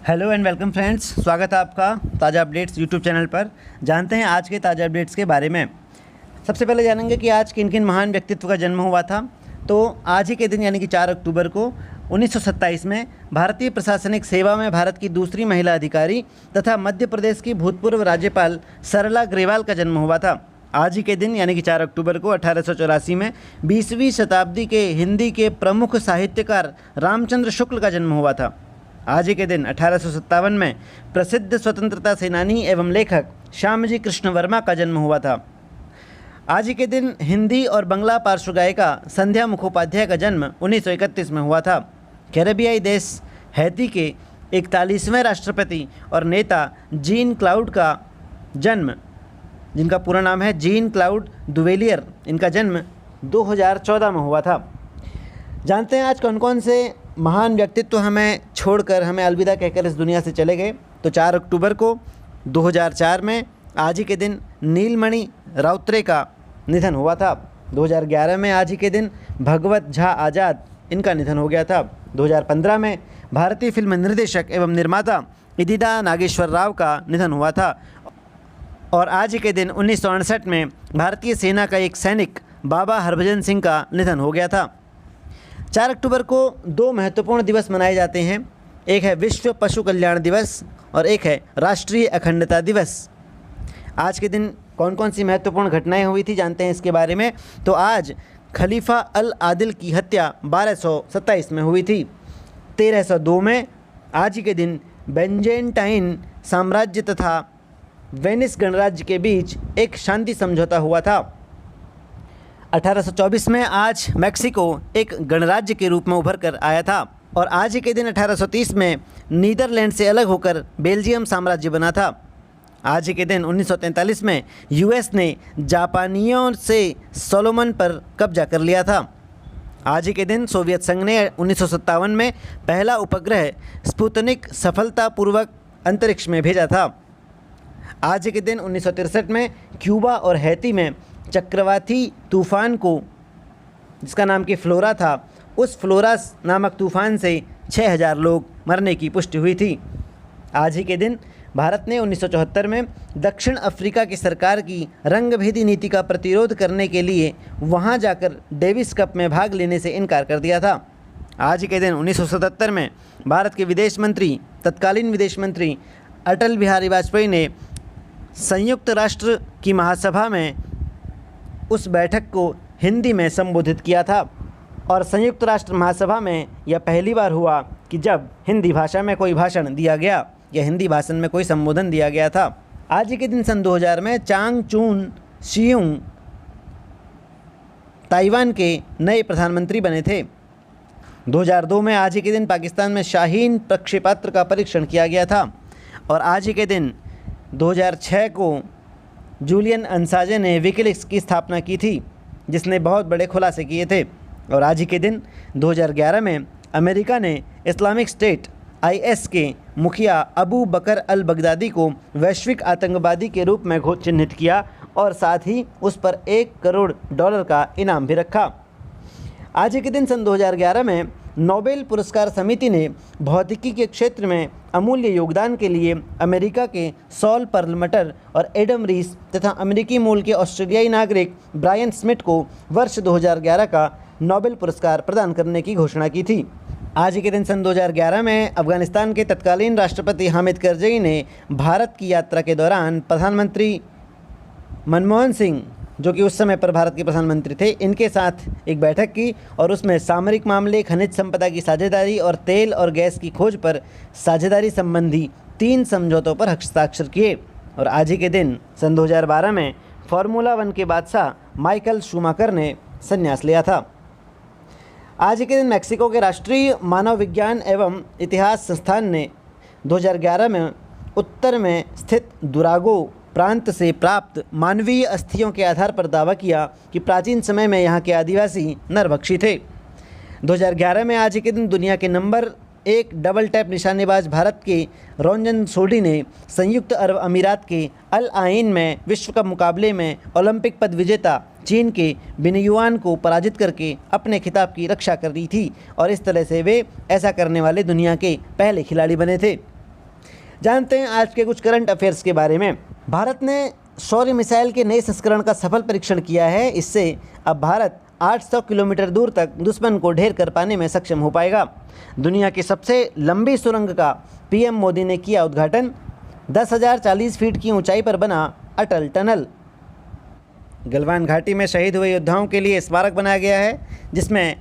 Hello and welcome friends, स्वागत है आपका ताज़ा अपडेट्स यूट्यूब चैनल पर। जानते हैं आज के ताज़ा अपडेट्स के बारे में। सबसे पहले जानेंगे कि आज किन किन महान व्यक्तित्व का जन्म हुआ था। तो आज ही के दिन यानी कि 4 अक्टूबर को 1927 में भारतीय प्रशासनिक सेवा में भारत की दूसरी महिला अधिकारी तथा मध्य प्रदेश की भूतपूर्व राज्यपाल सरला ग्रेवाल का जन्म हुआ था। आज ही के दिन यानी कि 4 अक्टूबर को 1884 में 20वीं शताब्दी के हिंदी के प्रमुख साहित्यकार रामचंद्र शुक्ल का जन्म हुआ था। आज ही के दिन 1857 में प्रसिद्ध स्वतंत्रता सेनानी एवं लेखक श्यामजी कृष्ण वर्मा का जन्म हुआ था। आज ही के दिन हिंदी और बंगला पार्श्व गायिका संध्या मुखोपाध्याय का जन्म 1931 में हुआ था। कैरेबियाई देश हैती के 41वें राष्ट्रपति और नेता जीन क्लाउड का जन्म, जिनका पूरा नाम है जीन क्लाउड दुवेलियर, इनका जन्म 2014 में हुआ था। जानते हैं आज कौन कौन से महान व्यक्तित्व हमें छोड़कर, हमें अलविदा कहकर इस दुनिया से चले गए। तो 4 अक्टूबर को 2004 में आज ही के दिन नीलमणि राउतरे का निधन हुआ था। 2011 में आज ही के दिन भगवत झा आज़ाद, इनका निधन हो गया था। 2015 में भारतीय फिल्म निर्देशक एवं निर्माता इदिदा नागेश्वर राव का निधन हुआ था। और आज ही के दिन 1968 में भारतीय सेना का एक सैनिक बाबा हरभजन सिंह का निधन हो गया था। 4 अक्टूबर को 2 महत्वपूर्ण दिवस मनाए जाते हैं। एक है विश्व पशु कल्याण दिवस और एक है राष्ट्रीय अखंडता दिवस। आज के दिन कौन कौन सी महत्वपूर्ण घटनाएं हुई थी, जानते हैं इसके बारे में। तो आज खलीफा अल आदिल की हत्या 1227 में हुई थी। 1302 में आज ही के दिन बेंजेंटाइन साम्राज्य तथा वेनिस गणराज्य के बीच एक शांति समझौता हुआ था। 1824 में आज मैक्सिको एक गणराज्य के रूप में उभर कर आया था। और आज ही के दिन 1830 में नीदरलैंड से अलग होकर बेल्जियम साम्राज्य बना था। आज ही के दिन 1943 में यूएस ने जापानियों से सोलोमन पर कब्जा कर लिया था। आज ही के दिन सोवियत संघ ने 1957 में पहला उपग्रह स्पुतनिक सफलतापूर्वक अंतरिक्ष में भेजा था। आज ही के दिन 1963 में क्यूबा और हैती में चक्रवाती तूफ़ान को, जिसका नाम कि फ्लोरा था, उस फ्लोरा नामक तूफ़ान से 6000 लोग मरने की पुष्टि हुई थी। आज ही के दिन भारत ने 1974 में दक्षिण अफ्रीका की सरकार की रंगभेदी नीति का प्रतिरोध करने के लिए वहां जाकर डेविस कप में भाग लेने से इनकार कर दिया था। आज ही के दिन 1977 में भारत के विदेश मंत्री, तत्कालीन विदेश मंत्री अटल बिहारी वाजपेयी ने संयुक्त राष्ट्र की महासभा में उस बैठक को हिंदी में संबोधित किया था। और संयुक्त राष्ट्र महासभा में यह पहली बार हुआ कि जब हिंदी भाषा में कोई भाषण दिया गया या हिंदी भाषण में कोई संबोधन दिया गया था। आज ही के दिन सन 2000 में चांग चून शियूंग ताइवान के नए प्रधानमंत्री बने थे। 2002 में आज ही के दिन पाकिस्तान में शाहीन प्रक्षेपास्त्र का परीक्षण किया गया था। और आज ही के दिन 2006 को जूलियन अंसाजे ने विकिलीक्स की स्थापना की थी, जिसने बहुत बड़े खुलासे किए थे। और आज ही के दिन 2011 में अमेरिका ने इस्लामिक स्टेट IS के मुखिया अबू बकर अल बगदादी को वैश्विक आतंकवादी के रूप में चिन्हित किया और साथ ही उस पर $1 करोड़ का इनाम भी रखा। आज ही के दिन सन 2011 में नोबेल पुरस्कार समिति ने भौतिकी के क्षेत्र में अमूल्य योगदान के लिए अमेरिका के सॉल परलमटर और एडम रीस तथा अमेरिकी मूल के ऑस्ट्रेलियाई नागरिक ब्रायन स्मिथ को वर्ष 2011 का नोबेल पुरस्कार प्रदान करने की घोषणा की थी। आज ही के दिन सन 2011 में अफगानिस्तान के तत्कालीन राष्ट्रपति हामिद करजई ने भारत की यात्रा के दौरान प्रधानमंत्री मनमोहन सिंह, जो कि उस समय पर भारत के प्रधानमंत्री थे, इनके साथ एक बैठक की और उसमें सामरिक मामले, खनिज संपदा की साझेदारी और तेल और गैस की खोज पर साझेदारी संबंधी 3 समझौतों पर हस्ताक्षर किए। और आज ही के दिन सन 2012 में फार्मूला 1 के बादशाह माइकल शूमाकर ने संन्यास लिया था। आज ही के दिन मैक्सिको के राष्ट्रीय मानव विज्ञान एवं इतिहास संस्थान ने 2011 में उत्तर में स्थित दुरागो प्रांत से प्राप्त मानवीय अस्थियों के आधार पर दावा किया कि प्राचीन समय में यहाँ के आदिवासी नरभक्षी थे। 2011 में आज ही के दिन दुनिया के नंबर 1 डबल टैप निशानेबाज भारत के रंजन सोढी ने संयुक्त अरब अमीरात के अल आइन में विश्व कप मुकाबले में ओलंपिक पद विजेता चीन के बिनयुआन को पराजित करके अपने खिताब की रक्षा कर दी थी और इस तरह से वे ऐसा करने वाले दुनिया के पहले खिलाड़ी बने थे। जानते हैं आज के कुछ करंट अफेयर्स के बारे में। भारत ने शौर्य मिसाइल के नए संस्करण का सफल परीक्षण किया है। इससे अब भारत 800 किलोमीटर दूर तक दुश्मन को ढेर कर पाने में सक्षम हो पाएगा। दुनिया की सबसे लंबी सुरंग का पीएम मोदी ने किया उद्घाटन। 10,040 फीट की ऊंचाई पर बना अटल टनल। गलवान घाटी में शहीद हुए योद्धाओं के लिए स्मारक बनाया गया है, जिसमें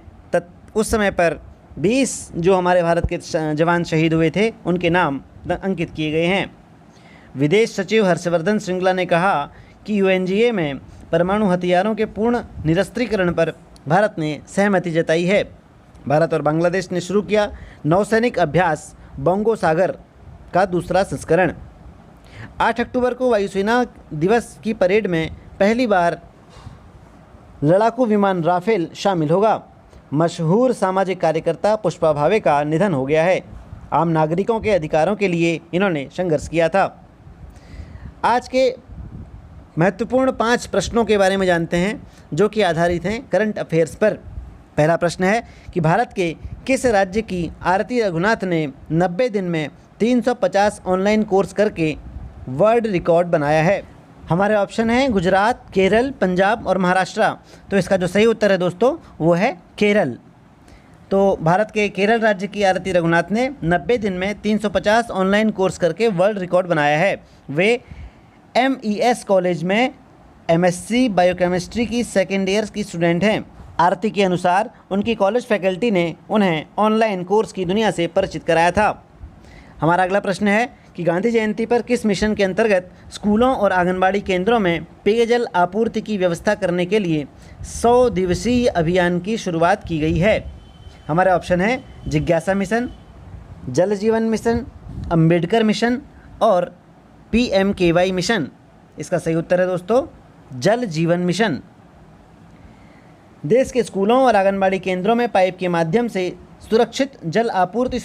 उस समय पर 20 जो हमारे भारत के जवान शहीद हुए थे उनके नाम अंकित किए गए हैं। विदेश सचिव हर्षवर्धन श्रृंगला ने कहा कि यूएनजीए में परमाणु हथियारों के पूर्ण निरस्त्रीकरण पर भारत ने सहमति जताई है। भारत और बांग्लादेश ने शुरू किया नौसैनिक अभ्यास बोंगो सागर का दूसरा संस्करण। 8 अक्टूबर को वायुसेना दिवस की परेड में पहली बार लड़ाकू विमान राफेल शामिल होगा। मशहूर सामाजिक कार्यकर्ता पुष्पा भावे का निधन हो गया है। आम नागरिकों के अधिकारों के लिए इन्होंने संघर्ष किया था। आज के महत्वपूर्ण 5 प्रश्नों के बारे में जानते हैं जो कि आधारित हैं करंट अफेयर्स पर। पहला प्रश्न है कि भारत के किस राज्य की आरती रघुनाथ ने 90 दिन में 350 ऑनलाइन कोर्स करके वर्ल्ड रिकॉर्ड बनाया है? हमारे ऑप्शन हैं गुजरात, केरल, पंजाब और महाराष्ट्र। तो इसका जो सही उत्तर है दोस्तों वो है केरल। तो भारत के केरल राज्य की आरती रघुनाथ ने 90 दिन में 350 ऑनलाइन कोर्स करके वर्ल्ड रिकॉर्ड बनाया है। वे MES कॉलेज में MSc बायोकेमिस्ट्री की सेकेंड ईयर की स्टूडेंट हैं। आरती के अनुसार उनकी कॉलेज फैकल्टी ने उन्हें ऑनलाइन कोर्स की दुनिया से परिचित कराया था। हमारा अगला प्रश्न है कि गांधी जयंती पर किस मिशन के अंतर्गत स्कूलों और आंगनबाड़ी केंद्रों में पेयजल आपूर्ति की व्यवस्था करने के लिए 100 दिवसीय अभियान की शुरुआत की गई है? हमारे ऑप्शन है जिज्ञासा मिशन, जल जीवन मिशन, अंबेडकर मिशन और PMKY मिशन। इसका सही उत्तर है दोस्तों जल जीवन मिशन। देश के स्कूलों और आंगनबाड़ी केंद्रों में पाइप के माध्यम से सुरक्षित जल आपूर्ति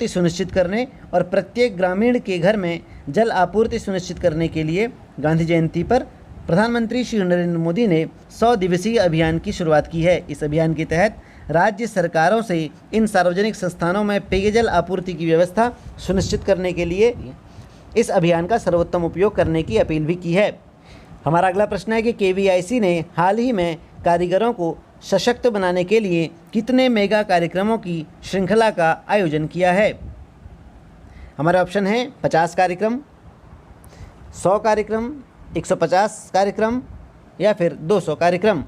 सुनिश्चित करने और प्रत्येक ग्रामीण के घर में जल आपूर्ति सुनिश्चित करने के लिए गांधी जयंती पर प्रधानमंत्री श्री नरेंद्र मोदी ने 100 दिवसीय अभियान की शुरुआत की है। इस अभियान के तहत राज्य सरकारों से इन सार्वजनिक संस्थानों में पेयजल आपूर्ति की व्यवस्था सुनिश्चित करने के लिए इस अभियान का सर्वोत्तम उपयोग करने की अपील भी की है। हमारा अगला प्रश्न है कि KVIC ने हाल ही में कारीगरों को सशक्त बनाने के लिए कितने मेगा कार्यक्रमों की श्रृंखला का आयोजन किया है? हमारे ऑप्शन हैं 50 कार्यक्रम, 100 कार्यक्रम, 150 कार्यक्रम या फिर 200 कार्यक्रम।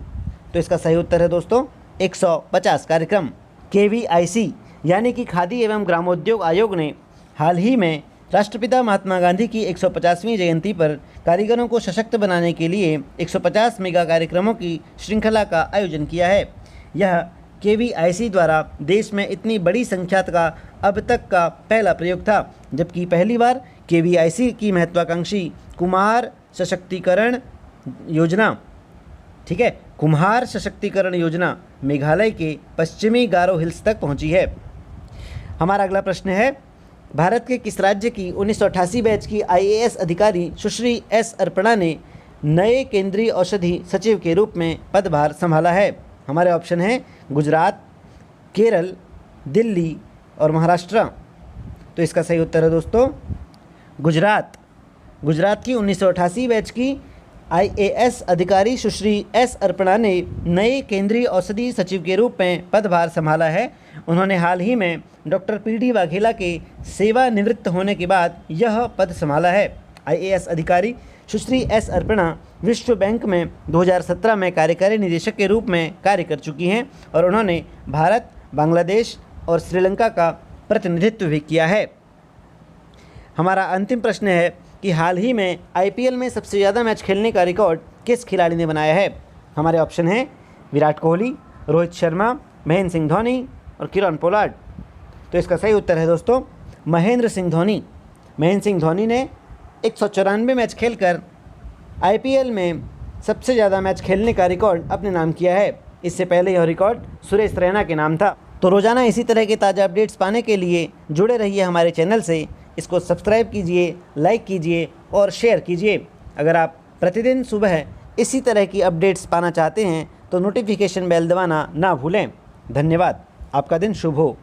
तो इसका सही उत्तर है दोस्तों 150 कार्यक्रम। KVIC यानी कि खादी एवं ग्रामोद्योग आयोग ने हाल ही में राष्ट्रपिता महात्मा गांधी की 150वीं जयंती पर कारीगरों को सशक्त बनाने के लिए 150 मेगा कार्यक्रमों की श्रृंखला का आयोजन किया है। यह KVIC द्वारा देश में इतनी बड़ी संख्या का अब तक का पहला प्रयोग था, जबकि पहली बार KVIC की महत्वाकांक्षी कुम्हार सशक्तिकरण योजना मेघालय के पश्चिमी गारो हिल्स तक पहुंची है। हमारा अगला प्रश्न है भारत के किस राज्य की 1988 बैच की IAS अधिकारी सुश्री S अर्पणा ने नए केंद्रीय औषधि सचिव के रूप में पदभार संभाला है? हमारे ऑप्शन हैं गुजरात, केरल, दिल्ली और महाराष्ट्र। तो इसका सही उत्तर है दोस्तों गुजरात। गुजरात की 1988 बैच की IAS अधिकारी सुश्री S अर्पणा ने नए केंद्रीय औषधि सचिव के रूप में पदभार संभाला है। उन्होंने हाल ही में डॉक्टर PD वाघेला के सेवानिवृत्त होने के बाद यह पद संभाला है। IAS अधिकारी सुश्री S अर्पणा विश्व बैंक में 2017 में कार्यकारी निदेशक के रूप में कार्य कर चुकी हैं और उन्होंने भारत, बांग्लादेश और श्रीलंका का प्रतिनिधित्व भी किया है। हमारा अंतिम प्रश्न है कि हाल ही में IPL में सबसे ज़्यादा मैच खेलने का रिकॉर्ड किस खिलाड़ी ने बनाया है? हमारे ऑप्शन हैं विराट कोहली, रोहित शर्मा, महेंद्र सिंह धोनी और किरण पोलार्ड। तो इसका सही उत्तर है दोस्तों महेंद्र सिंह धोनी। महेंद्र सिंह धोनी ने 194 मैच खेलकर IPL में सबसे ज़्यादा मैच खेलने का रिकॉर्ड अपने नाम किया है। इससे पहले यह रिकॉर्ड सुरेश रैना के नाम था। तो रोज़ाना इसी तरह के ताज़ा अपडेट्स पाने के लिए जुड़े रहिए हमारे चैनल से। इसको सब्सक्राइब कीजिए, लाइक कीजिए और शेयर कीजिए। अगर आप प्रतिदिन सुबह इसी तरह की अपडेट्स पाना चाहते हैं तो नोटिफिकेशन बेल दबाना ना भूलें। धन्यवाद। आपका दिन शुभ हो।